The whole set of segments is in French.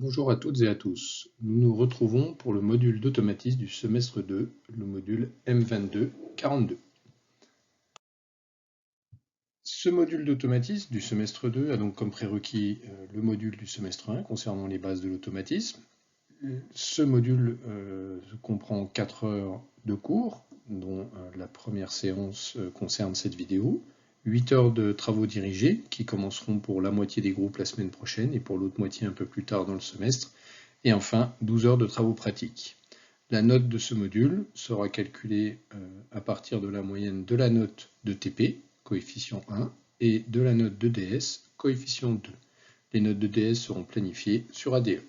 Bonjour à toutes et à tous. Nous nous retrouvons pour le module d'automatisme du semestre 2, le module M22-42. Ce module d'automatisme du semestre 2 a donc comme prérequis le module du semestre 1 concernant les bases de l'automatisme. Ce module comprend 4 heures de cours, dont la première séance concerne cette vidéo, 8 heures de travaux dirigés qui commenceront pour la moitié des groupes la semaine prochaine et pour l'autre moitié un peu plus tard dans le semestre, et enfin 12 heures de travaux pratiques. La note de ce module sera calculée à partir de la moyenne de la note de TP, coefficient 1, et de la note de DS, coefficient 2. Les notes de DS seront planifiées sur ADE.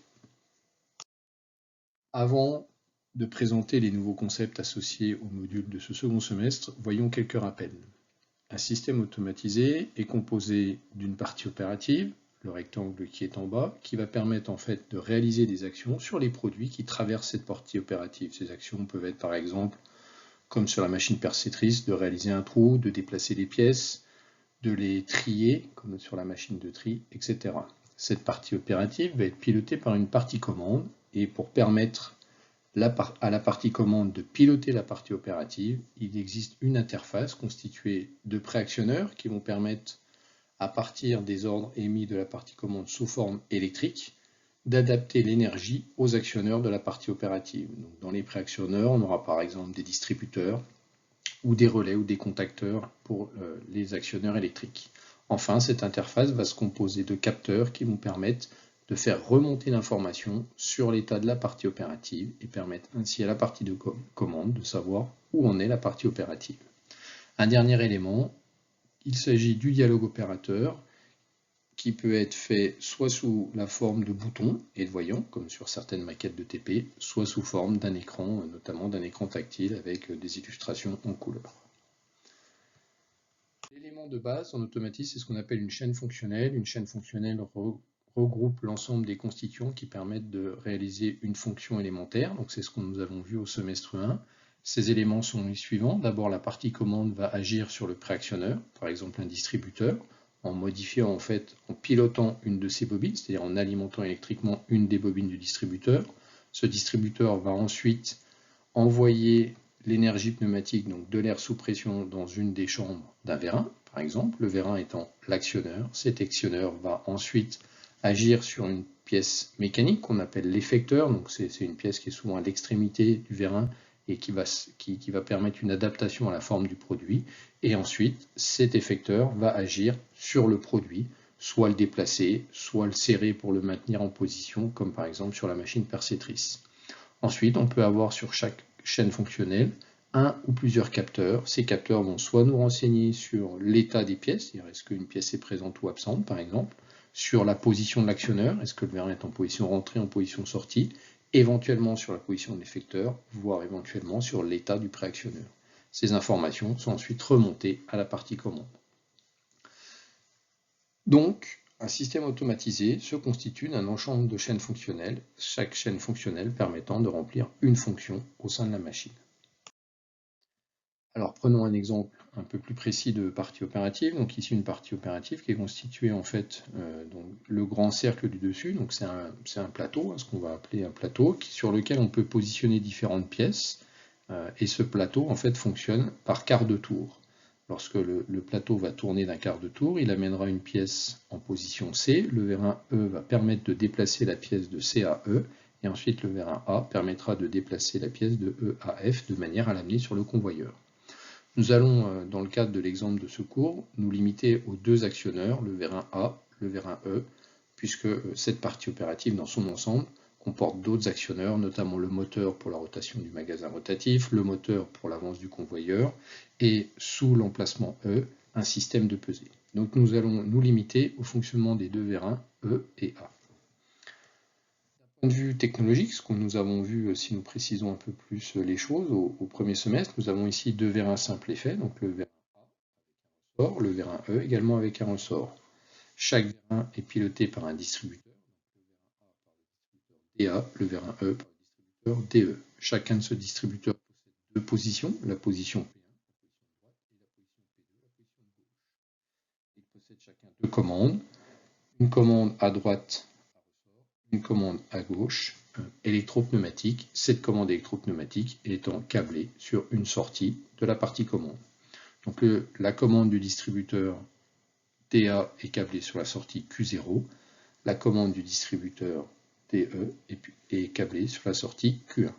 Avant de présenter les nouveaux concepts associés au module de ce second semestre, voyons quelques rappels. Un système automatisé est composé d'une partie opérative, le rectangle qui est en bas, qui va permettre en fait de réaliser des actions sur les produits qui traversent cette partie opérative. Ces actions peuvent être par exemple, comme sur la machine perceptrice, de réaliser un trou, de déplacer les pièces, de les trier, comme sur la machine de tri, etc. Cette partie opérative va être pilotée par une partie commande, et pour permettre à la partie commande de piloter la partie opérative, il existe une interface constituée de préactionneurs qui vont permettre, à partir des ordres émis de la partie commande sous forme électrique, d'adapter l'énergie aux actionneurs de la partie opérative. Donc, dans les préactionneurs, on aura par exemple des distributeurs ou des relais ou des contacteurs pour les actionneurs électriques. Enfin, cette interface va se composer de capteurs qui vont permettre de faire remonter l'information sur l'état de la partie opérative et permettre ainsi à la partie de commande de savoir où en est la partie opérative. Un dernier élément, il s'agit du dialogue opérateur qui peut être fait soit sous la forme de boutons et de voyants, comme sur certaines maquettes de TP, soit sous forme d'un écran, notamment d'un écran tactile avec des illustrations en couleur. L'élément de base en automatisme, c'est ce qu'on appelle une chaîne fonctionnelle. Une chaîne fonctionnelle regroupe l'ensemble des constituants qui permettent de réaliser une fonction élémentaire. Donc c'est ce que nous avons vu au semestre 1. Ces éléments sont les suivants. D'abord, la partie commande va agir sur le préactionneur, par exemple un distributeur, en modifiant en fait, en pilotant une de ses bobines, c'est-à-dire en alimentant électriquement une des bobines du distributeur. Ce distributeur va ensuite envoyer l'énergie pneumatique, donc de l'air sous pression, dans une des chambres d'un vérin, par exemple, le vérin étant l'actionneur. Cet actionneur va ensuite agir sur une pièce mécanique qu'on appelle l'effecteur, donc c'est une pièce qui est souvent à l'extrémité du vérin et qui va permettre une adaptation à la forme du produit. Et ensuite, cet effecteur va agir sur le produit, soit le déplacer, soit le serrer pour le maintenir en position, comme par exemple sur la machine perceptrice. Ensuite, on peut avoir sur chaque chaîne fonctionnelle un ou plusieurs capteurs. Ces capteurs vont soit nous renseigner sur l'état des pièces, c'est-à-dire est-ce qu'une pièce est présente ou absente par exemple, sur la position de l'actionneur, est-ce que le vérin est en position rentrée, en position sortie, éventuellement sur la position de l'effecteur, voire éventuellement sur l'état du préactionneur. Ces informations sont ensuite remontées à la partie commande. Donc, un système automatisé se constitue d'un ensemble de chaînes fonctionnelles, chaque chaîne fonctionnelle permettant de remplir une fonction au sein de la machine. Alors prenons un exemple un peu plus précis de partie opérative. Donc ici une partie opérative qui est constituée en fait donc le grand cercle du dessus. Donc c'est un plateau, ce qu'on va appeler un plateau, sur lequel on peut positionner différentes pièces. Et ce plateau en fait fonctionne par quart de tour. Lorsque le plateau va tourner d'un quart de tour, il amènera une pièce en position C. Le vérin E va permettre de déplacer la pièce de C à E. Et ensuite le vérin A permettra de déplacer la pièce de E à F de manière à l'amener sur le convoyeur. Nous allons, dans le cadre de l'exemple de ce cours, nous limiter aux deux actionneurs, le vérin A, le vérin E, puisque cette partie opérative dans son ensemble comporte d'autres actionneurs, notamment le moteur pour la rotation du magasin rotatif, le moteur pour l'avance du convoyeur, et sous l'emplacement E, un système de pesée. Donc nous allons nous limiter au fonctionnement des deux vérins E et A. D'un point de vue technologique, ce que nous avons vu, si nous précisons un peu plus les choses, au premier semestre, nous avons ici deux vérins simples effets, donc le vérin A, le vérin E également avec un ressort. Chaque vérin est piloté par un distributeur, DA, le vérin E par le distributeur DE. Chacun de ce distributeur possède deux positions, la position P1, la position droite, et la position P2, la position gauche. Ils possèdent chacun deux commandes, une commande à droite à ressort, une commande à gauche électropneumatique, cette commande électropneumatique étant câblée sur une sortie de la partie commande. Donc la commande du distributeur TA est câblée sur la sortie Q0, la commande du distributeur TE est câblée sur la sortie Q1.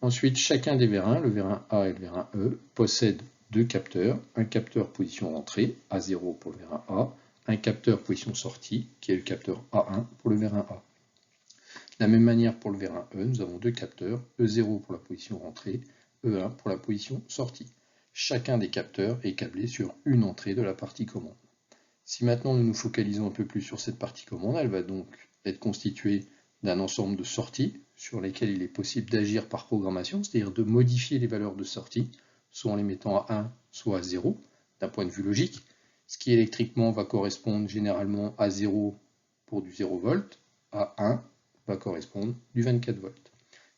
Ensuite, chacun des vérins, le vérin A et le vérin E, possède deux capteurs, un capteur position entrée, A0 pour le vérin A, un capteur position sortie, qui est le capteur A1 pour le vérin A. De la même manière pour le vérin E, nous avons deux capteurs, E0 pour la position rentrée, E1 pour la position sortie. Chacun des capteurs est câblé sur une entrée de la partie commande. Si maintenant nous nous focalisons un peu plus sur cette partie commande, elle va donc être constituée d'un ensemble de sorties sur lesquelles il est possible d'agir par programmation, c'est-à-dire de modifier les valeurs de sortie, soit en les mettant à 1, soit à 0, d'un point de vue logique, ce qui électriquement va correspondre généralement à 0 pour du 0 volt, à 1 va correspondre du 24 volts.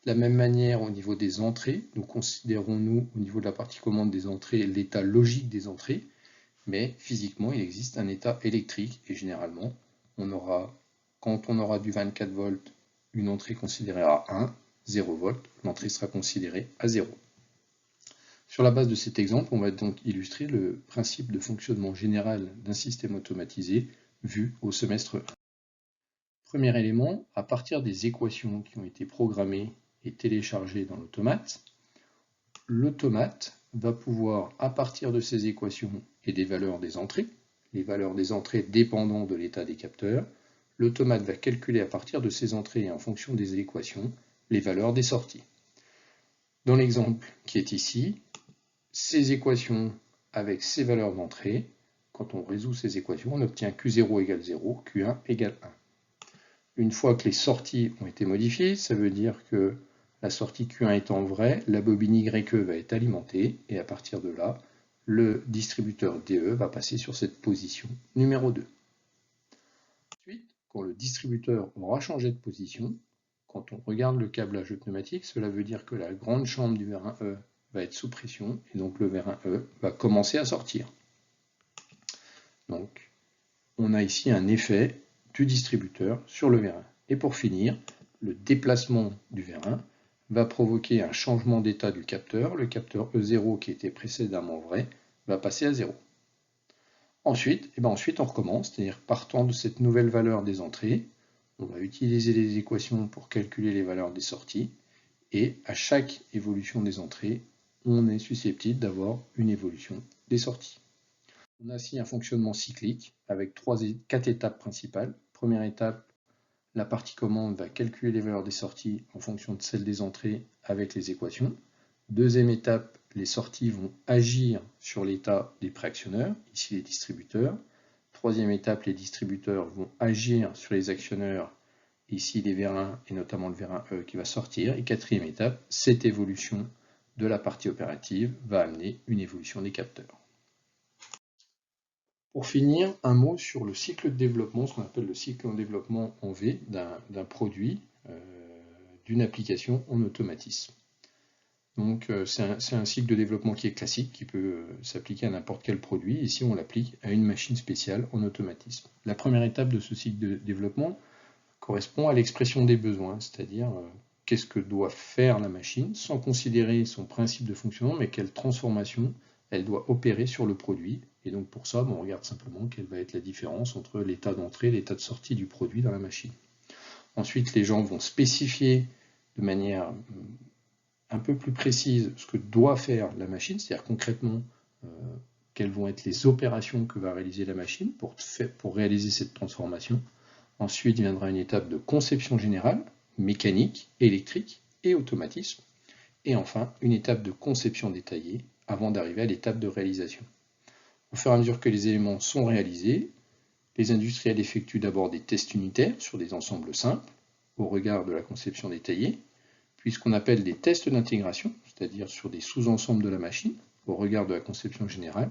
De la même manière, au niveau des entrées, nous considérons, nous, au niveau de la partie commande des entrées, l'état logique des entrées, mais physiquement, il existe un état électrique, et généralement, quand on aura du 24 volts, une entrée considérée à 1, 0 volts, l'entrée sera considérée à 0. Sur la base de cet exemple, on va donc illustrer le principe de fonctionnement général d'un système automatisé vu au semestre 1. Premier élément, à partir des équations qui ont été programmées et téléchargées dans l'automate, l'automate va pouvoir, à partir de ces équations et des valeurs des entrées, les valeurs des entrées dépendant de l'état des capteurs, l'automate va calculer à partir de ces entrées et en fonction des équations, les valeurs des sorties. Dans l'exemple qui est ici, ces équations avec ces valeurs d'entrée, quand on résout ces équations, on obtient Q0 égale 0, Q1 égale 1. Une fois que les sorties ont été modifiées, ça veut dire que la sortie Q1 étant vraie, la bobine YE va être alimentée, et à partir de là, le distributeur DE va passer sur cette position numéro 2. Ensuite, quand le distributeur aura changé de position, quand on regarde le câblage pneumatique, cela veut dire que la grande chambre du vérin E va être sous pression, et donc le vérin E va commencer à sortir. Donc, on a ici un effet du distributeur sur le vérin. Et pour finir, le déplacement du vérin va provoquer un changement d'état du capteur. Le capteur E0 qui était précédemment vrai va passer à 0. Ensuite, on recommence, c'est-à-dire partant de cette nouvelle valeur des entrées, on va utiliser les équations pour calculer les valeurs des sorties, et à chaque évolution des entrées, on est susceptible d'avoir une évolution des sorties. On a ainsi un fonctionnement cyclique avec 4 étapes principales. Première étape, la partie commande va calculer les valeurs des sorties en fonction de celles des entrées avec les équations. Deuxième étape, les sorties vont agir sur l'état des préactionneurs, ici les distributeurs. Troisième étape, les distributeurs vont agir sur les actionneurs, ici les vérins et notamment le vérin E qui va sortir. Et quatrième étape, cette évolution de la partie opérative va amener une évolution des capteurs. Pour finir, un mot sur le cycle de développement, ce qu'on appelle le cycle de développement en V d'un produit, d'une application en automatisme. Donc c'est un cycle de développement qui est classique, qui peut s'appliquer à n'importe quel produit. Ici, on l'applique à une machine spéciale en automatisme. La première étape de ce cycle de développement correspond à l'expression des besoins, c'est-à-dire qu'est-ce que doit faire la machine, sans considérer son principe de fonctionnement, mais quelle transformation elle doit opérer sur le produit. Et donc pour ça, on regarde simplement quelle va être la différence entre l'état d'entrée et l'état de sortie du produit dans la machine. Ensuite, les gens vont spécifier de manière un peu plus précise ce que doit faire la machine, c'est-à-dire concrètement quelles vont être les opérations que va réaliser la machine pour réaliser cette transformation. Ensuite viendra une étape de conception générale, mécanique, électrique et automatisme. Et enfin, une étape de conception détaillée avant d'arriver à l'étape de réalisation. Au fur et à mesure que les éléments sont réalisés, les industriels effectuent d'abord des tests unitaires sur des ensembles simples, au regard de la conception détaillée, puis ce qu'on appelle des tests d'intégration, c'est-à-dire sur des sous-ensembles de la machine, au regard de la conception générale,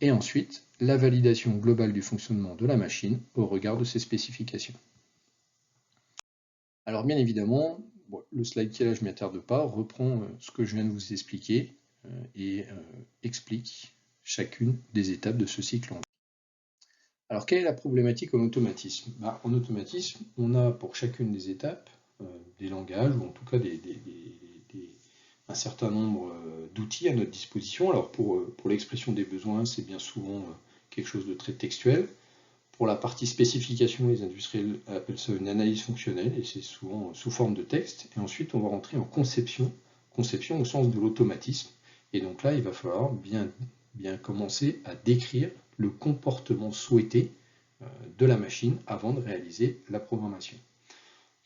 et ensuite la validation globale du fonctionnement de la machine au regard de ses spécifications. Alors bien évidemment, le slide qui est là, je ne m'y attarde pas, reprend ce que je viens de vous expliquer et explique chacune des étapes de ce cycle en V. Alors, quelle est la problématique en automatisme? En automatisme, on a pour chacune des étapes des langages, ou en tout cas un certain nombre d'outils à notre disposition. Alors, pour l'expression des besoins, c'est bien souvent quelque chose de très textuel. Pour la partie spécification, les industriels appellent ça une analyse fonctionnelle, et c'est souvent sous forme de texte. Et ensuite, on va rentrer en conception au sens de l'automatisme. Et donc là, il va falloir bien commencer à décrire le comportement souhaité de la machine avant de réaliser la programmation.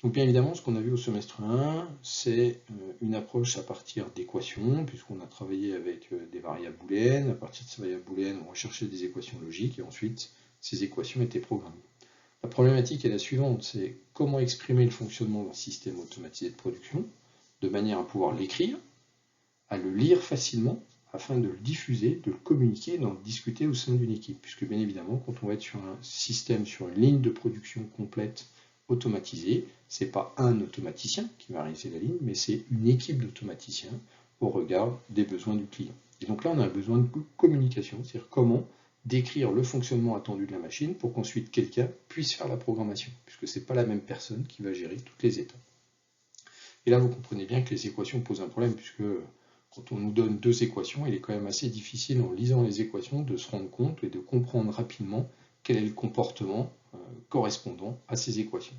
Donc bien évidemment, ce qu'on a vu au semestre 1, c'est une approche à partir d'équations, puisqu'on a travaillé avec des variables booléennes. À partir de ces variables booléennes, on recherchait des équations logiques, et ensuite, ces équations étaient programmées. La problématique est la suivante, c'est comment exprimer le fonctionnement d'un système automatisé de production, de manière à pouvoir l'écrire, à le lire facilement, afin de le diffuser, de le communiquer, d'en discuter au sein d'une équipe. Puisque bien évidemment, quand on va être sur un système, sur une ligne de production complète automatisée, ce n'est pas un automaticien qui va réaliser la ligne, mais c'est une équipe d'automaticiens au regard des besoins du client. Et donc là, on a un besoin de communication, c'est-à-dire comment décrire le fonctionnement attendu de la machine pour qu'ensuite quelqu'un puisse faire la programmation, puisque ce n'est pas la même personne qui va gérer toutes les étapes. Et là, vous comprenez bien que les équations posent un problème, puisque quand on nous donne deux équations, il est quand même assez difficile en lisant les équations de se rendre compte et de comprendre rapidement quel est le comportement correspondant à ces équations.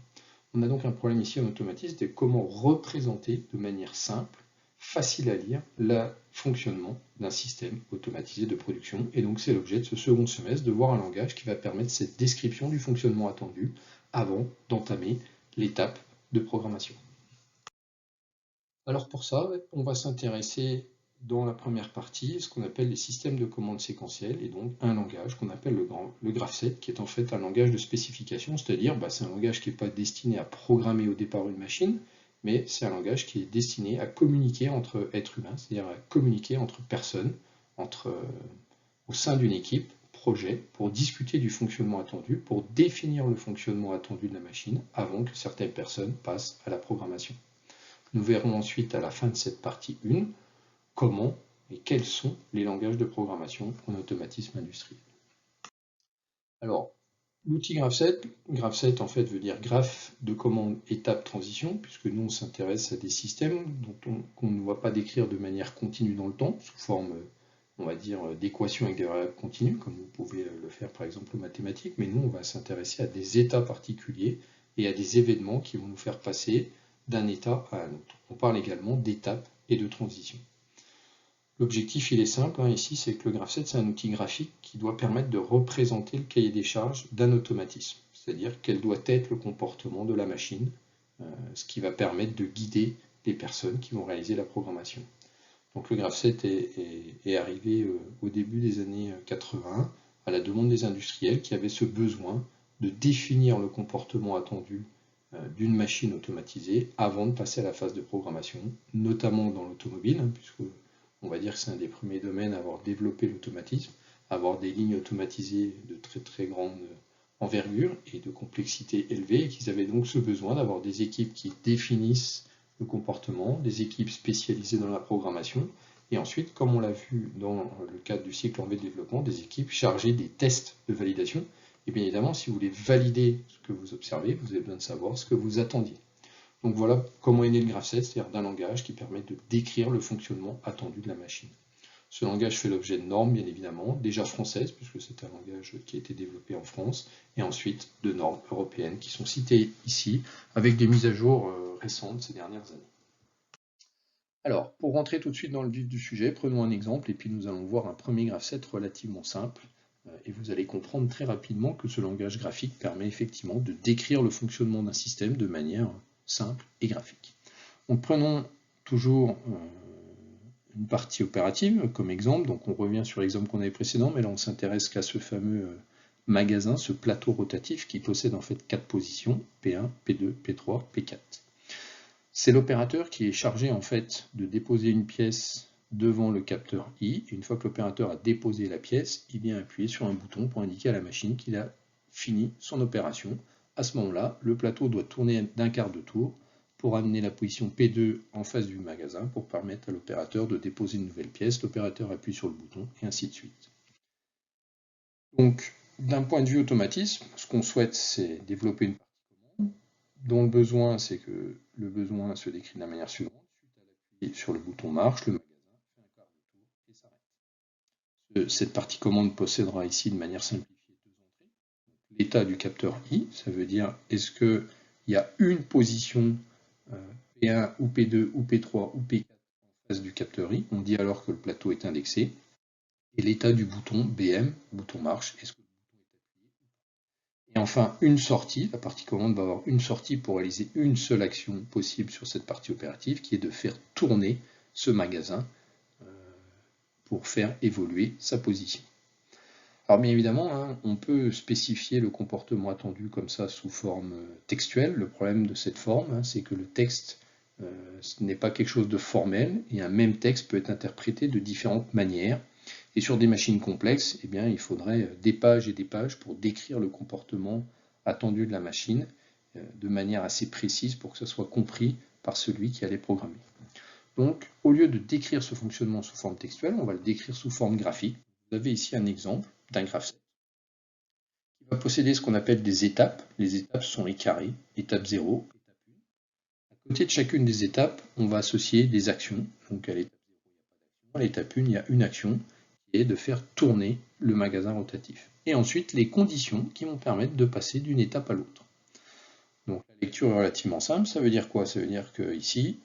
On a donc un problème ici en automatisme de comment représenter de manière simple, facile à lire, le fonctionnement d'un système automatisé de production. Et donc c'est l'objet de ce second semestre, de voir un langage qui va permettre cette description du fonctionnement attendu avant d'entamer l'étape de programmation. Alors pour ça, on va s'intéresser dans la première partie à ce qu'on appelle les systèmes de commande séquentielles, et donc un langage qu'on appelle le GraphSet, qui est en fait un langage de spécification, c'est-à-dire c'est un langage qui n'est pas destiné à programmer au départ une machine, mais c'est un langage qui est destiné à communiquer entre êtres humains, c'est-à-dire à communiquer entre personnes, au sein d'une équipe, projet, pour discuter du fonctionnement attendu, pour définir le fonctionnement attendu de la machine avant que certaines personnes passent à la programmation. Nous verrons ensuite à la fin de cette partie 1 comment et quels sont les langages de programmation en automatisme industriel. Alors, l'outil GraphSet en fait veut dire graphe de commande étape transition, puisque nous on s'intéresse à des systèmes qu'on ne va pas décrire de manière continue dans le temps, sous forme, on va dire, d'équations avec des variables continues, comme vous pouvez le faire par exemple aux mathématiques, mais nous on va s'intéresser à des états particuliers et à des événements qui vont nous faire passer d'un état à un autre. On parle également d'étapes et de transition. L'objectif, il est simple, ici, c'est que le GraphSet, c'est un outil graphique qui doit permettre de représenter le cahier des charges d'un automatisme, c'est-à-dire quel doit être le comportement de la machine, ce qui va permettre de guider les personnes qui vont réaliser la programmation. Donc le GraphSet est arrivé au début des années 80 à la demande des industriels qui avaient ce besoin de définir le comportement attendu d'une machine automatisée avant de passer à la phase de programmation, notamment dans l'automobile, puisque on va dire que c'est un des premiers domaines à avoir développé l'automatisme, à avoir des lignes automatisées de très très grande envergure et de complexité élevée, et qu'ils avaient donc ce besoin d'avoir des équipes qui définissent le comportement, des équipes spécialisées dans la programmation, et ensuite, comme on l'a vu dans le cadre du cycle en V de développement, des équipes chargées des tests de validation. Et bien évidemment, si vous voulez valider ce que vous observez, vous avez besoin de savoir ce que vous attendiez. Donc voilà comment est né le GraphSet, c'est-à-dire d'un langage qui permet de décrire le fonctionnement attendu de la machine. Ce langage fait l'objet de normes, bien évidemment, déjà françaises, puisque c'est un langage qui a été développé en France, et ensuite de normes européennes qui sont citées ici, avec des mises à jour récentes ces dernières années. Alors, pour rentrer tout de suite dans le vif du sujet, prenons un exemple, et puis nous allons voir un premier GraphSet relativement simple, et vous allez comprendre très rapidement que ce langage graphique permet effectivement de décrire le fonctionnement d'un système de manière simple et graphique. Donc prenons toujours une partie opérative comme exemple, donc on revient sur l'exemple qu'on avait précédent, mais là on s'intéresse qu'à ce fameux magasin, ce plateau rotatif qui possède en fait 4 positions, P1, P2, P3, P4. C'est l'opérateur qui est chargé en fait de déposer une pièce devant le capteur I. Une fois que l'opérateur a déposé la pièce, il vient appuyer sur un bouton pour indiquer à la machine qu'il a fini son opération. À ce moment-là, le plateau doit tourner d'un quart de tour pour amener la position P2 en face du magasin pour permettre à l'opérateur de déposer une nouvelle pièce. L'opérateur appuie sur le bouton et ainsi de suite. Donc, d'un point de vue automatisme, ce qu'on souhaite, c'est développer une partie commande dont le besoin, c'est que le besoin se décrit de la manière suivante. Suite à l'appui sur le bouton marche, le magasin fait un quart de tour et s'arrête. Cette partie commande possédera ici de manière simplifiée deux entrées. L'état du capteur I, ça veut dire est-ce qu'il y a une position P1 ou P2 ou P3 ou P4 en face du capteur I, on dit alors que le plateau est indexé. Et l'état du bouton BM, bouton marche, est-ce que le bouton est appuyé? Et enfin, une sortie, la partie commande va avoir une sortie pour réaliser une seule action possible sur cette partie opérative, qui est de faire tourner ce magasin pour faire évoluer sa position. Alors bien évidemment, hein, on peut spécifier le comportement attendu comme ça sous forme textuelle. Le problème de cette forme, hein, c'est que le texte ce n'est pas quelque chose de formel, et un même texte peut être interprété de différentes manières. Et sur des machines complexes, eh bien, il faudrait des pages et des pages pour décrire le comportement attendu de la machine de manière assez précise pour que ça soit compris par celui qui allait programmer. Donc, au lieu de décrire ce fonctionnement sous forme textuelle, on va le décrire sous forme graphique. Vous avez ici un exemple d'un graph set qui va posséder ce qu'on appelle des étapes. Les étapes sont les carrés, étape 0, étape 1. À côté de chacune des étapes, on va associer des actions. Donc à l'étape 0, il n'y a pas d'action. À l'étape 1, il y a une action qui est de faire tourner le magasin rotatif. Et ensuite, les conditions qui vont permettre de passer d'une étape à l'autre. Donc la lecture est relativement simple. Ça veut dire quoi? Ça veut dire que ici,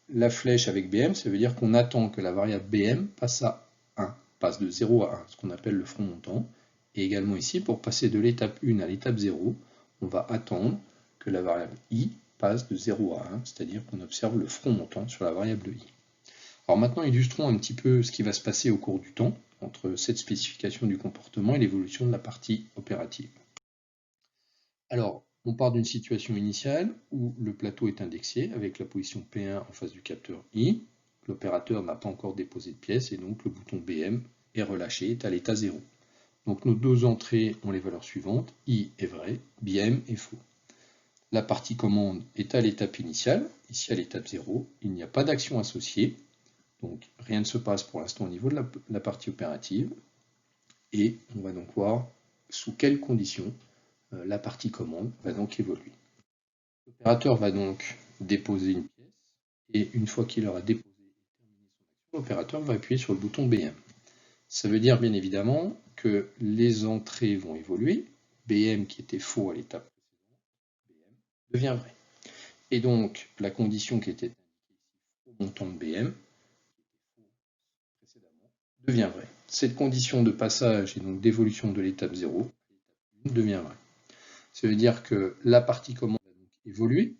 la flèche avec BM, ça veut dire qu'on attend que la variable BM passe à 1, passe de 0 à 1, ce qu'on appelle le front montant. Et également ici, pour passer de l'étape 1 à l'étape 0, on va attendre que la variable I passe de 0 à 1, c'est-à-dire qu'on observe le front montant sur la variable I. Alors maintenant, illustrons un petit peu ce qui va se passer au cours du temps entre cette spécification du comportement et l'évolution de la partie opérative. Alors, on part d'une situation initiale où le plateau est indexé avec la position P1 en face du capteur I. L'opérateur n'a pas encore déposé de pièce et donc le bouton BM est relâché, est à l'état 0. Donc nos deux entrées ont les valeurs suivantes, I est vrai, BM est faux. La partie commande est à l'étape initiale, ici à l'étape 0, il n'y a pas d'action associée, donc rien ne se passe pour l'instant au niveau de la partie opérative, et on va donc voir sous quelles conditions la partie commande va donc évoluer. L'opérateur va donc déposer une pièce, et une fois qu'il aura déposé et terminé son action, l'opérateur va appuyer sur le bouton BM. Ça veut dire bien évidemment que les entrées vont évoluer, BM qui était faux à l'étape précédente, BM devient vrai. Et donc la condition qui était indiquée ici, au montant de BM, précédemment, devient vraie. Cette condition de passage et donc d'évolution de l'étape 0 à l'étape 1 devient vraie. Ça veut dire que la partie commande va donc évoluer.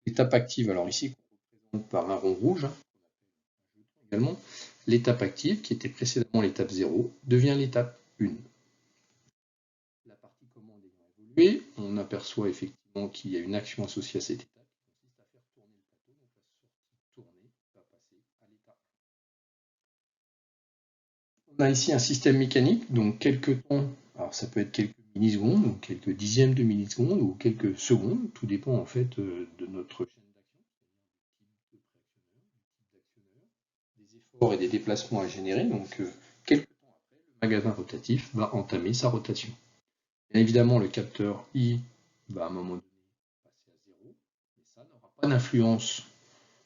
L'étape active, alors ici, on représente par un rond rouge, également, l'étape active, qui était précédemment l'étape 0, devient l'étape 1. La partie commande ayant évolué, on aperçoit effectivement qu'il y a une action associée à cette étape qui consiste à faire tourner le plateau. Donc la sortie tournée va passer à l'étape 1. On a ici un système mécanique, donc quelques temps, alors ça peut être quelques millisecondes, donc quelques dixièmes de millisecondes ou quelques secondes, tout dépend en fait de notre chaîne d'action, c'est-à-dire du type de préactionneur, des efforts et des déplacements à générer. Donc quelques temps après, le magasin rotatif va entamer sa rotation. Bien évidemment, le capteur I va à un moment donné passer à 0, mais ça n'aura pas d'influence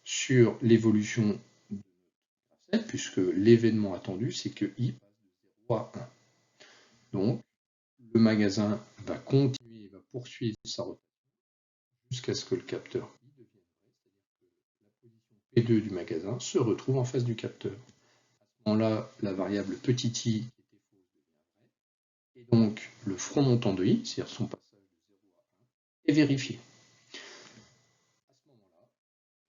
sur l'évolution de notre graph set, puisque l'événement attendu, c'est que I passe de 0 à 1. Donc, le magasin va continuer, va poursuivre sa rotation jusqu'à ce que le capteur I devienne vrai, c'est-à-dire que la position P2 du magasin se retrouve en face du capteur. À ce moment-là, la variable petit i qui était fausse devient vraie, et donc le front montant de I, c'est-à-dire son passage de 0 à 1, est vérifié. À ce moment-là,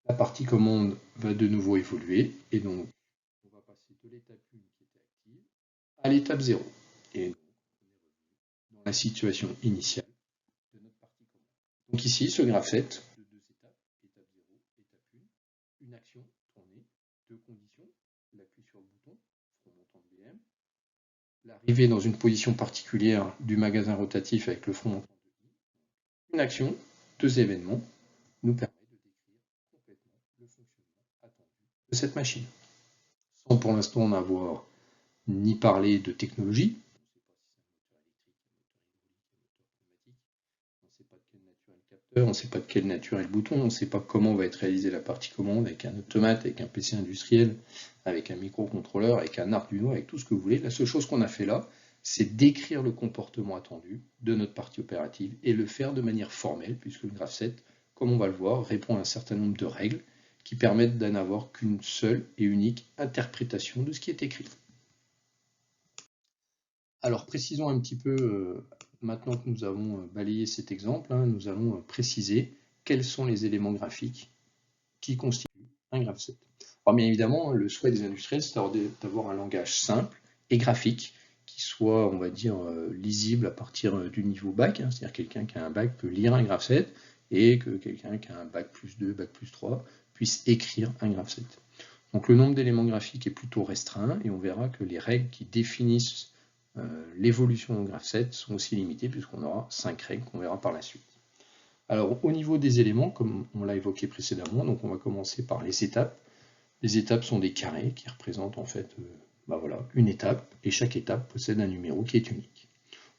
la partie commande va de nouveau évoluer, et donc on va passer de l'étape 1 qui était active à l'étape 0. Et donc, on est revenu dans la situation initiale de notre partie commande. Donc ici, ce graph set de deux étapes, étape 0, étape 1, une action tournée, deux conditions, l'appui sur le bouton, front montant de BM, l'arrivée dans une position particulière du magasin rotatif avec le front montant de I, une action, deux événements, nous permet de décrire complètement le fonctionnement attendu de cette machine. Sans pour l'instant en avoir ni parlé de technologie, on ne sait pas de quelle nature est le bouton, on ne sait pas comment va être réalisée la partie commande avec un automate, avec un PC industriel, avec un microcontrôleur, avec un Arduino, avec tout ce que vous voulez. La seule chose qu'on a fait là, c'est décrire le comportement attendu de notre partie opérative et le faire de manière formelle, puisque le graph7, comme on va le voir, répond à un certain nombre de règles qui permettent d'en avoir qu'une seule et unique interprétation de ce qui est écrit. Alors précisons un petit peu, maintenant que nous avons balayé cet exemple, nous allons préciser quels sont les éléments graphiques qui constituent un graph7. Alors bien évidemment, le souhait des industriels, c'est d'avoir un langage simple et graphique qui soit, on va dire, lisible à partir du niveau bac, c'est-à-dire quelqu'un qui a un bac peut lire un graph7 et que quelqu'un qui a un bac plus 2, bac plus 3 puisse écrire un graph7. Donc le nombre d'éléments graphiques est plutôt restreint et on verra que les règles qui définissent l'évolution d'un graph7 sont aussi limitées puisqu'on aura 5 règles qu'on verra par la suite. Alors au niveau des éléments, comme on l'a évoqué précédemment, donc on va commencer par les étapes. Les étapes sont des carrés qui représentent en fait voilà, une étape et chaque étape possède un numéro qui est unique.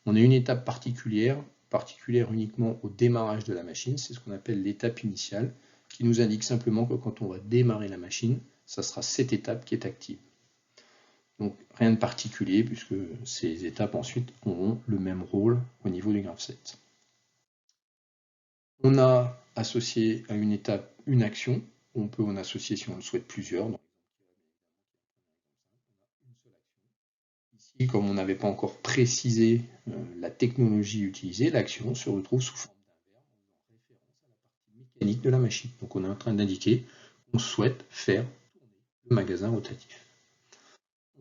On a une étape particulière uniquement au démarrage de la machine, c'est ce qu'on appelle l'étape initiale, qui nous indique simplement que quand on va démarrer la machine, ça sera cette étape qui est active. Donc rien de particulier puisque ces étapes ensuite auront le même rôle au niveau du graph7. On a associé à une étape une action, on peut en associer si on le souhaite plusieurs. Ici, comme on n'avait pas encore précisé la technologie utilisée, l'action se retrouve sous forme d'un verbe en référence à la partie mécanique de la machine. Donc on est en train d'indiquer qu'on souhaite faire tourner le magasin rotatif.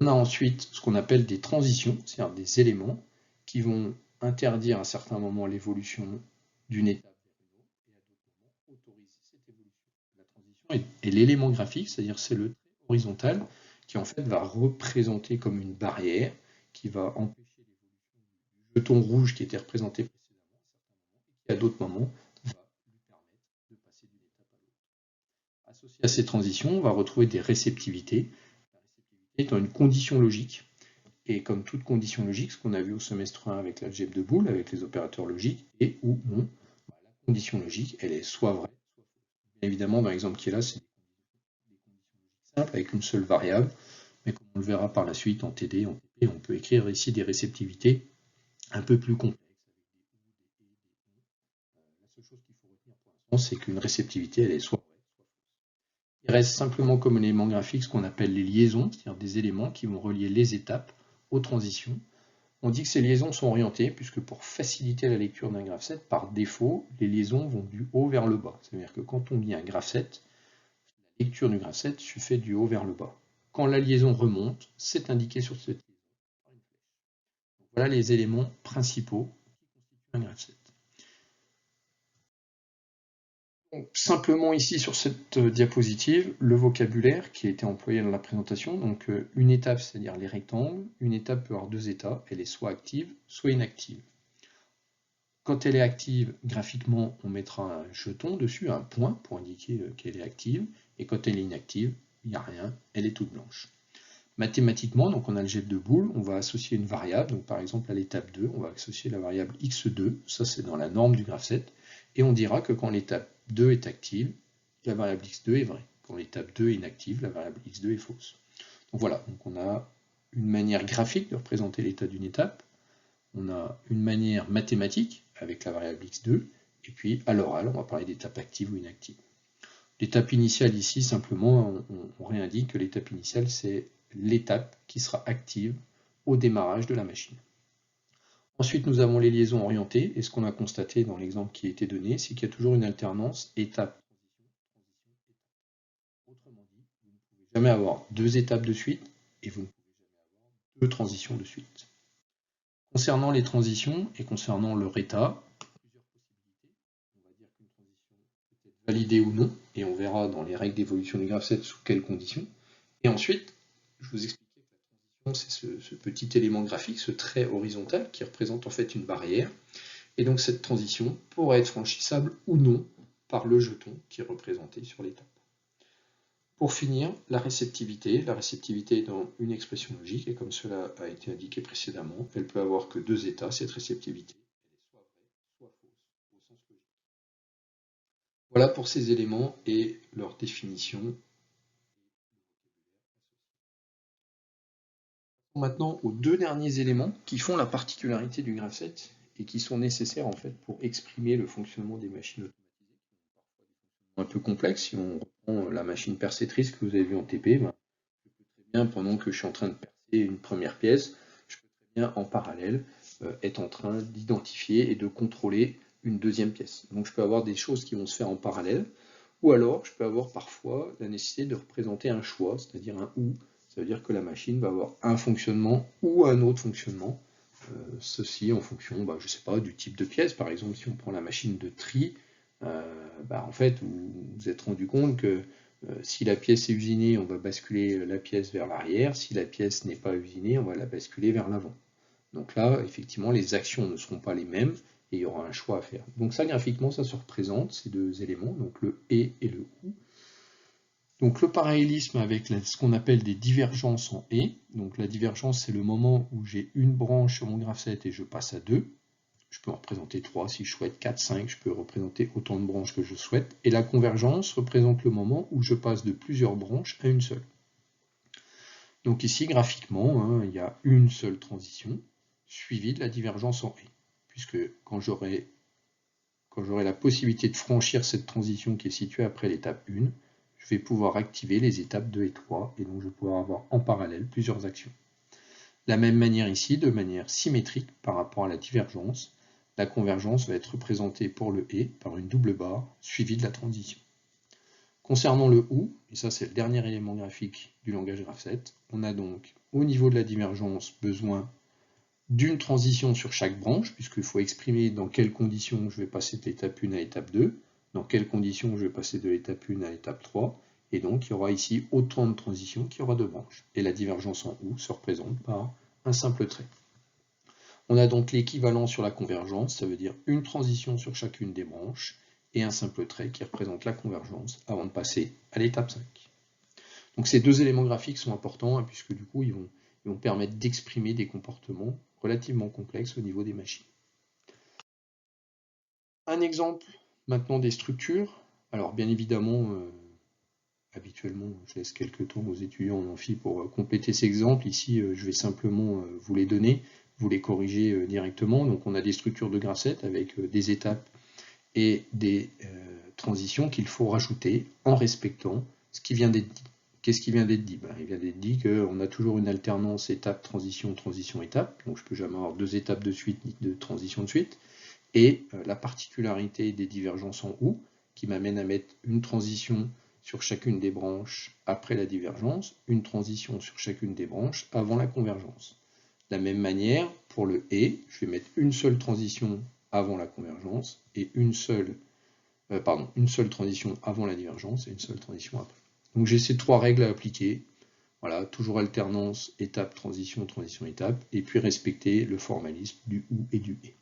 On a ensuite ce qu'on appelle des transitions, c'est-à-dire des éléments qui vont interdire à certains moments l'évolution d'une étape vers une autre et à d'autres moments autoriser cette évolution. La transition est l'élément graphique, c'est-à-dire c'est le trait horizontal qui en fait va représenter comme une barrière qui va empêcher l'évolution du jeton rouge qui était représenté précédemment à certains moments et qui à d'autres moments va lui permettre de passer d'une étape à l'autre. Associé à ces transitions, on va retrouver des réceptivités. La réceptivité étant une condition logique. Et comme toute condition logique, ce qu'on a vu au semestre 1 avec l'algèbre de Boole, avec les opérateurs logiques, et ou non, la condition logique, elle est soit vraie, soit fausse. Bien évidemment, dans l'exemple qui est là, c'est des conditions logiques simples avec une seule variable, mais comme on le verra par la suite en TD, en TP, on peut écrire ici des réceptivités un peu plus complexes. La seule chose qu'il faut retenir pour l'instant, c'est qu'une réceptivité, elle est soit vraie, soit fausse. Il reste simplement comme élément graphique ce qu'on appelle les liaisons, c'est-à-dire des éléments qui vont relier les étapes aux transitions. On dit que ces liaisons sont orientées, puisque pour faciliter la lecture d'un graph7, par défaut, les liaisons vont du haut vers le bas. C'est-à-dire que quand on lit un graph7, la lecture du graph7 se fait du haut vers le bas. Quand la liaison remonte, c'est indiqué sur cette liaison par une flèche. Donc voilà les éléments principaux qui constituent un graph7. Donc, simplement ici sur cette diapositive, le vocabulaire qui a été employé dans la présentation. Donc une étape, c'est-à-dire les rectangles. Une étape peut avoir deux états, elle est soit active, soit inactive. Quand elle est active, graphiquement, on mettra un jeton dessus, un point pour indiquer qu'elle est active. Et quand elle est inactive, il n'y a rien, elle est toute blanche. Mathématiquement, donc on a l'algèbre de Boole, on va associer une variable. Donc par exemple à l'étape 2, on va associer la variable x2, ça c'est dans la norme du graph7, et on dira que quand l'étape 2 est active, la variable x2 est vraie. Quand l'étape 2 est inactive, la variable x2 est fausse. Donc voilà, donc on a une manière graphique de représenter l'état d'une étape, on a une manière mathématique avec la variable x2, et puis à l'oral, on va parler d'étape active ou inactive. L'étape initiale ici, simplement, on réindique que l'étape initiale, c'est l'étape qui sera active au démarrage de la machine. Ensuite, nous avons les liaisons orientées, et ce qu'on a constaté dans l'exemple qui a été donné, c'est qu'il y a toujours une alternance étape, transition, étape. Autrement dit, vous ne pouvez jamais avoir deux étapes de suite, et vous ne pouvez jamais avoir deux transitions de suite. Concernant les transitions et concernant leur état, plusieurs possibilités. On va dire qu'une transition peut être validée ou non, et on verra dans les règles d'évolution du graph7 sous quelles conditions. Et ensuite, je vous expliquais que la transition, c'est ce petit élément graphique, ce trait horizontal qui représente en fait une barrière. Et donc cette transition pourra être franchissable ou non par le jeton qui est représenté sur l'étape. Pour finir, la réceptivité étant une expression logique, et comme cela a été indiqué précédemment, elle peut avoir que deux états, cette réceptivité. Voilà pour ces éléments et leur définition. Maintenant aux deux derniers éléments qui font la particularité du graph-set et qui sont nécessaires en fait pour exprimer le fonctionnement des machines automatisées. Un peu complexe, si on reprend la machine perceptrice que vous avez vue en TP, ben, je peux très bien, pendant que je suis en train de percer une première pièce, je peux très bien en parallèle être en train d'identifier et de contrôler une deuxième pièce. Donc je peux avoir des choses qui vont se faire en parallèle, ou alors je peux avoir parfois la nécessité de représenter un choix, c'est-à-dire un ou. Ça veut dire que la machine va avoir un fonctionnement ou un autre fonctionnement. Ceci en fonction, je ne sais pas, du type de pièce. Par exemple, si on prend la machine de tri, en fait, vous vous êtes rendu compte que si la pièce est usinée, on va basculer la pièce vers l'arrière. Si la pièce n'est pas usinée, on va la basculer vers l'avant. Donc là, effectivement, les actions ne seront pas les mêmes et il y aura un choix à faire. Donc ça, graphiquement, ça se représente, ces deux éléments, donc le et le ou. Donc le parallélisme avec ce qu'on appelle des divergences en et. Donc la divergence, c'est le moment où j'ai une branche sur mon graph-set et je passe à deux. Je peux en représenter 3 si je souhaite, 4, 5, je peux représenter autant de branches que je souhaite. Et la convergence représente le moment où je passe de plusieurs branches à une seule. Donc ici, graphiquement, il y a une seule transition suivie de la divergence en et. Puisque quand j'aurai la possibilité de franchir cette transition qui est située après l'étape 1, je vais pouvoir activer les étapes 2 et 3, et donc je vais pouvoir avoir en parallèle plusieurs actions. De la même manière ici, de manière symétrique par rapport à la divergence, la convergence va être représentée pour le et par une double barre suivie de la transition. Concernant le ou, et ça c'est le dernier élément graphique du langage graph-set, on a donc au niveau de la divergence besoin d'une transition sur chaque branche, puisqu'il faut exprimer dans quelles conditions je vais passer de l'étape 1 à l'étape 2, dans quelles conditions je vais passer de l'étape 1 à l'étape 3, et donc il y aura ici autant de transitions qu'il y aura de branches. Et la divergence en ou se représente par un simple trait. On a donc l'équivalent sur la convergence, ça veut dire une transition sur chacune des branches, et un simple trait qui représente la convergence avant de passer à l'étape 5. Donc ces deux éléments graphiques sont importants, puisque du coup ils vont permettre d'exprimer des comportements relativement complexes au niveau des machines. Un exemple maintenant des structures. Alors bien évidemment, habituellement je laisse quelques temps aux étudiants en amphi pour compléter ces exemples. Ici je vais simplement vous les donner, vous les corriger directement. Donc on a des structures de graph-set avec des étapes et des transitions qu'il faut rajouter en respectant ce qui vient d'être dit. Qu'est-ce qui vient d'être dit? Il vient d'être dit qu'on a toujours une alternance étape, transition, transition, étape. Donc je ne peux jamais avoir deux étapes de suite ni de transition de suite. Et la particularité des divergences en ou, qui m'amène à mettre une transition sur chacune des branches après la divergence, une transition sur chacune des branches avant la convergence. De la même manière, pour le et, je vais mettre une seule transition avant la convergence et une seule transition avant la divergence et une seule transition après. Donc j'ai ces trois règles à appliquer. Voilà, toujours alternance, étape, transition, transition, étape, et puis respecter le formalisme du ou et du et.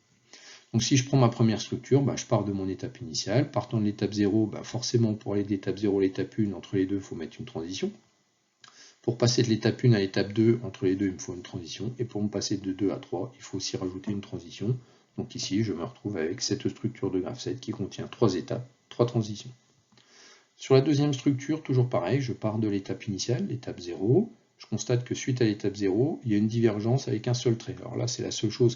Donc si je prends ma première structure, je pars de mon étape initiale. Partant de l'étape 0, forcément pour aller d'étape 0 à l'étape 1, entre les deux, il faut mettre une transition. Pour passer de l'étape 1 à l'étape 2, entre les deux, il me faut une transition. Et pour me passer de 2 à 3, il faut aussi rajouter une transition. Donc ici, je me retrouve avec cette structure de graph-set qui contient 3 étapes, 3 transitions. Sur la deuxième structure, toujours pareil, je pars de l'étape initiale, l'étape 0. Je constate que suite à l'étape 0, il y a une divergence avec un seul trait. Alors là, c'est la seule chose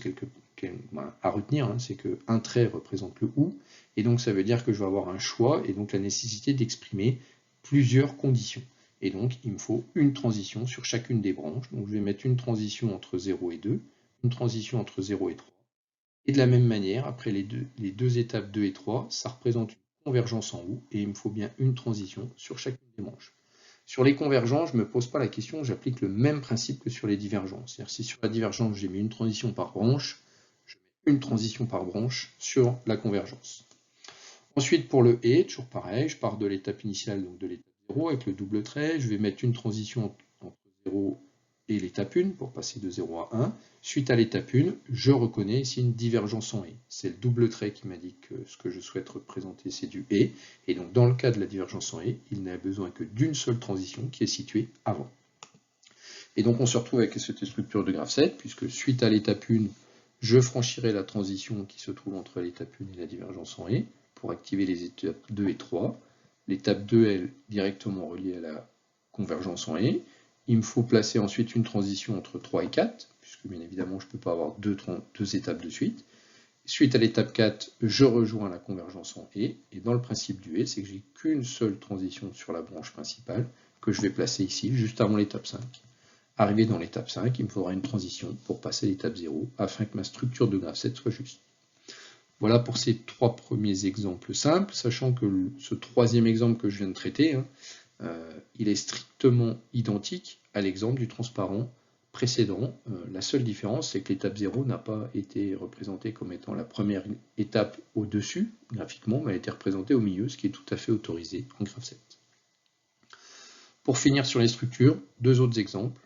à retenir, c'est qu'un trait représente le ou, et donc ça veut dire que je vais avoir un choix, et donc la nécessité d'exprimer plusieurs conditions. Et donc, il me faut une transition sur chacune des branches. Donc, je vais mettre une transition entre 0 et 2, une transition entre 0 et 3. Et de la même manière, après les deux étapes 2 et 3, ça représente une convergence en ou, et il me faut bien une transition sur chacune des branches. Sur les convergences, je ne me pose pas la question, j'applique le même principe que sur les divergences. C'est-à-dire si sur la divergence, j'ai mis une transition par branche, je mets une transition par branche sur la convergence. Ensuite, pour le et, toujours pareil, je pars de l'étape initiale, donc de l'étape 0 avec le double trait, je vais mettre une transition entre 0 et l'étape 1 pour passer de 0 à 1. Suite à l'étape 1, je reconnais ici une divergence en et. C'est le double trait qui m'indique que ce que je souhaite représenter, c'est du et. Et donc, dans le cas de la divergence en et, il n'a besoin que d'une seule transition qui est située avant. Et donc, on se retrouve avec cette structure de graph-set, puisque suite à l'étape 1, je franchirai la transition qui se trouve entre l'étape 1 et la divergence en et. pour activer les étapes 2 et 3. L'étape 2 est directement reliée à la convergence en et. Il me faut placer ensuite une transition entre 3 et 4, puisque bien évidemment je ne peux pas avoir deux étapes de suite. Suite à l'étape 4, je rejoins la convergence en et dans le principe du et, c'est que j'ai qu'une seule transition sur la branche principale, que je vais placer ici, juste avant l'étape 5. Arrivé dans l'étape 5, il me faudra une transition pour passer l'étape 0, afin que ma structure de graphe 7 soit juste. Voilà pour ces trois premiers exemples simples, sachant que ce troisième exemple que je viens de traiter, il est strictement identique à l'exemple du transparent précédent. La seule différence, c'est que l'étape 0 n'a pas été représentée comme étant la première étape au-dessus, graphiquement, mais elle a été représentée au milieu, ce qui est tout à fait autorisé en graphe 7. Pour finir sur les structures, deux autres exemples.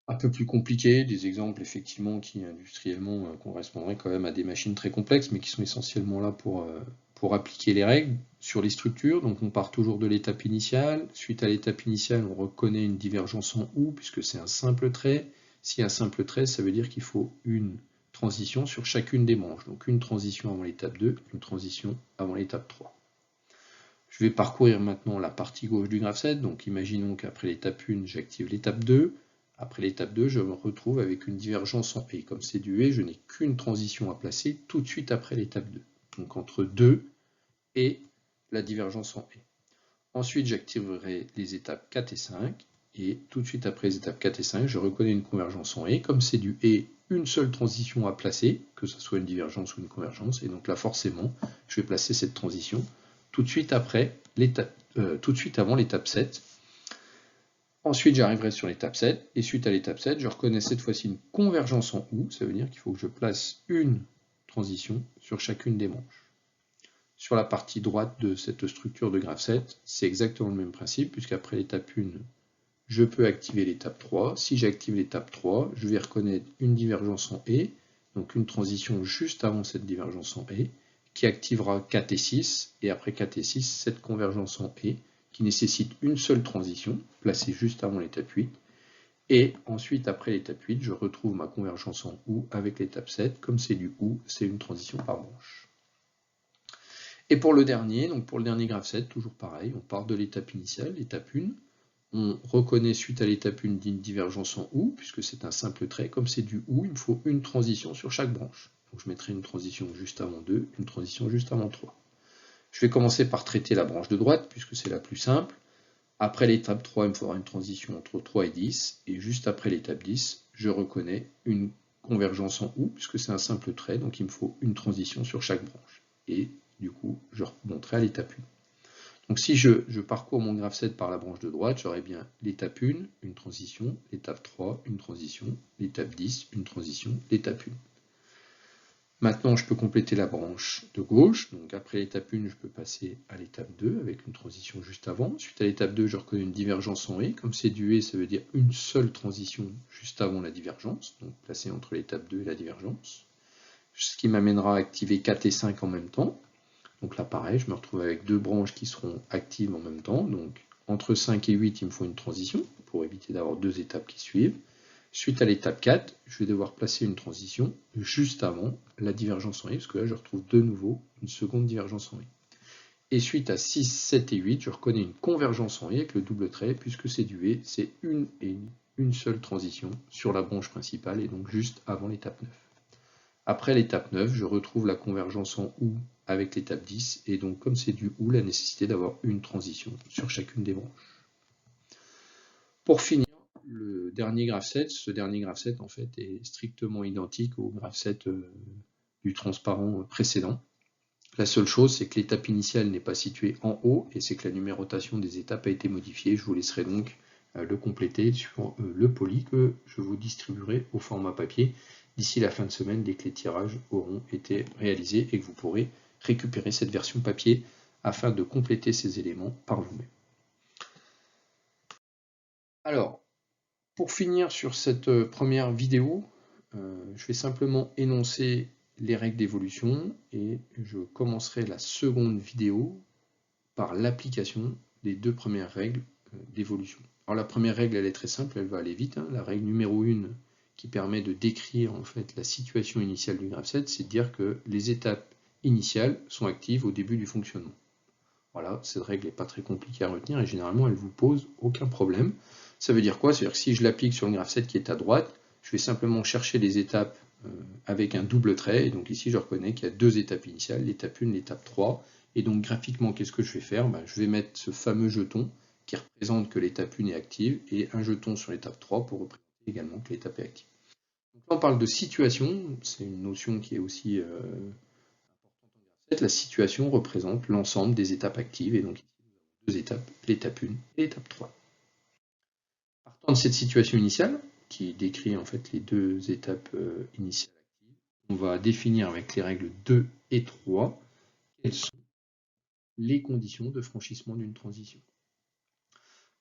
Un peu plus compliqués, des exemples effectivement qui industriellement correspondraient quand même à des machines très complexes, mais qui sont essentiellement là pour appliquer les règles sur les structures. Donc on part toujours de l'étape initiale. Suite à l'étape initiale, on reconnaît une divergence en OU, puisque c'est un simple trait. Si un simple trait, ça veut dire qu'il faut une transition sur chacune des branches. Donc une transition avant l'étape 2, une transition avant l'étape 3. Je vais parcourir maintenant la partie gauche du graphe 7. Donc imaginons qu'après l'étape 1, j'active l'étape 2. Après l'étape 2, je me retrouve avec une divergence en et. Comme c'est du et, je n'ai qu'une transition à placer tout de suite après l'étape 2. Donc entre 2 et la divergence en et. Ensuite, j'activerai les étapes 4 et 5. Et tout de suite après les étapes 4 et 5, je reconnais une convergence en et. Comme c'est du et, une seule transition à placer, que ce soit une divergence ou une convergence. Et donc là, forcément, je vais placer cette transition tout de suite avant l'étape 7. Ensuite, j'arriverai sur l'étape 7, et suite à l'étape 7, je reconnais cette fois-ci une convergence en OU, ça veut dire qu'il faut que je place une transition sur chacune des branches. Sur la partie droite de cette structure de graphe 7, c'est exactement le même principe, puisqu'après l'étape 1, je peux activer l'étape 3. Si j'active l'étape 3, je vais reconnaître une divergence en et, donc une transition juste avant cette divergence en et, qui activera 4 et 6, et après 4 et 6, cette convergence en et, qui nécessite une seule transition, placée juste avant l'étape 8, et ensuite, après l'étape 8, je retrouve ma convergence en OU avec l'étape 7, comme c'est du OU, c'est une transition par branche. Et pour le dernier, donc pour le dernier graphe 7, toujours pareil, on part de l'étape initiale, l'étape 1, on reconnaît suite à l'étape 1 une divergence en OU, puisque c'est un simple trait, comme c'est du OU, il me faut une transition sur chaque branche. Donc je mettrai une transition juste avant 2, une transition juste avant 3. Je vais commencer par traiter la branche de droite, puisque c'est la plus simple. Après l'étape 3, il me faudra une transition entre 3 et 10, et juste après l'étape 10, je reconnais une convergence en OU, puisque c'est un simple trait, donc il me faut une transition sur chaque branche. Et du coup, je remonterai à l'étape 1. Donc si je parcours mon graphe 7 par la branche de droite, j'aurai bien l'étape 1, une transition, l'étape 3, une transition, l'étape 10, une transition, l'étape 1. Maintenant, je peux compléter la branche de gauche. Donc après l'étape 1, je peux passer à l'étape 2 avec une transition juste avant. Suite à l'étape 2, je reconnais une divergence en et. Comme c'est du et, ça veut dire une seule transition juste avant la divergence, donc placée entre l'étape 2 et la divergence. Ce qui m'amènera à activer 4 et 5 en même temps. Donc là, pareil, je me retrouve avec deux branches qui seront actives en même temps. Donc entre 5 et 8, il me faut une transition pour éviter d'avoir deux étapes qui suivent. Suite à l'étape 4, je vais devoir placer une transition juste avant la divergence en et, parce que là, je retrouve de nouveau une seconde divergence en et. Et suite à 6, 7 et 8, je reconnais une convergence en et avec le double trait, puisque c'est du et, c'est une seule transition sur la branche principale, et donc juste avant l'étape 9. Après l'étape 9, je retrouve la convergence en OU avec l'étape 10, et donc comme c'est du OU, la nécessité d'avoir une transition sur chacune des branches. Pour finir, le dernier graphe 7, ce dernier graphe 7 en fait est strictement identique au graphe 7 du transparent précédent. La seule chose, c'est que l'étape initiale n'est pas située en haut, et c'est que la numérotation des étapes a été modifiée. Je vous laisserai donc le compléter sur le poly que je vous distribuerai au format papier d'ici la fin de semaine, dès que les tirages auront été réalisés et que vous pourrez récupérer cette version papier afin de compléter ces éléments par vous-même. Alors, pour finir sur cette première vidéo, je vais simplement énoncer les règles d'évolution et je commencerai la seconde vidéo par l'application des deux premières règles d'évolution. Alors la première règle, elle est très simple, elle va aller vite. La règle numéro 1 qui permet de décrire en fait la situation initiale du graphe 7, c'est de dire que les étapes initiales sont actives au début du fonctionnement. Voilà, cette règle n'est pas très compliquée à retenir et généralement elle ne vous pose aucun problème. Ça veut dire quoi? C'est-à-dire que si je l'applique sur le graphe 7 qui est à droite, je vais simplement chercher les étapes avec un double trait, et donc ici je reconnais qu'il y a deux étapes initiales, l'étape 1, l'étape 3, et donc graphiquement qu'est-ce que je vais faire? Je vais mettre ce fameux jeton qui représente que l'étape 1 est active, et un jeton sur l'étape 3 pour représenter également que l'étape est active. Donc là on parle de situation, c'est une notion qui est aussi importante en graphe 7, la situation représente l'ensemble des étapes actives, et donc ici nous avons deux étapes, l'étape 1 et l'étape 3. Partant de cette situation initiale, qui décrit en fait les deux étapes initiales actives, on va définir avec les règles 2 et 3 quelles sont les conditions de franchissement d'une transition.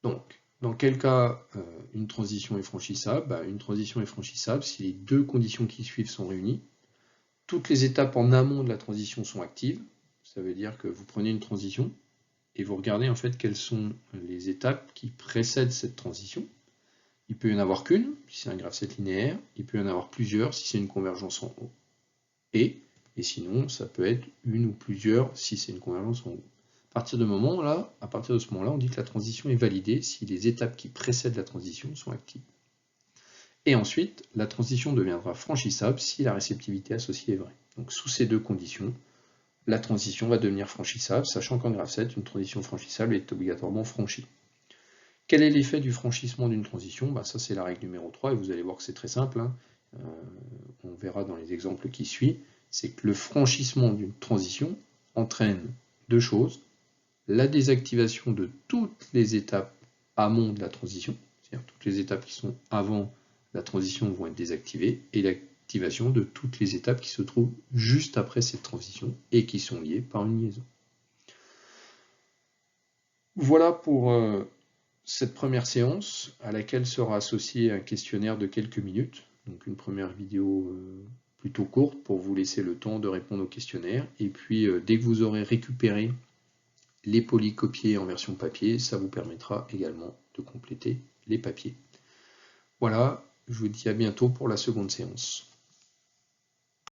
Donc, dans quel cas une transition est franchissable? Une transition est franchissable si les deux conditions qui suivent sont réunies. Toutes les étapes en amont de la transition sont actives. Ça veut dire que vous prenez une transition et vous regardez en fait quelles sont les étapes qui précèdent cette transition. Il peut y en avoir qu'une, si c'est un graphe 7 linéaire, il peut y en avoir plusieurs si c'est une convergence en haut. Et sinon, ça peut être une ou plusieurs si c'est une convergence en haut. À partir de ce moment-là, on dit que la transition est validée si les étapes qui précèdent la transition sont actives. Et ensuite, la transition deviendra franchissable si la réceptivité associée est vraie. Donc sous ces deux conditions, la transition va devenir franchissable, sachant qu'en graphe 7, une transition franchissable est obligatoirement franchie. Quel est l'effet du franchissement d'une transition? Ça c'est la règle numéro 3, et vous allez voir que c'est très simple, on verra dans les exemples qui suivent, c'est que le franchissement d'une transition entraîne deux choses, la désactivation de toutes les étapes amont de la transition, c'est-à-dire toutes les étapes qui sont avant la transition vont être désactivées, et l'activation de toutes les étapes qui se trouvent juste après cette transition et qui sont liées par une liaison. Voilà pour cette première séance à laquelle sera associé un questionnaire de quelques minutes, donc une première vidéo plutôt courte pour vous laisser le temps de répondre au questionnaire, et puis dès que vous aurez récupéré les polycopiés en version papier, ça vous permettra également de compléter les papiers. Voilà, je vous dis à bientôt pour la seconde séance.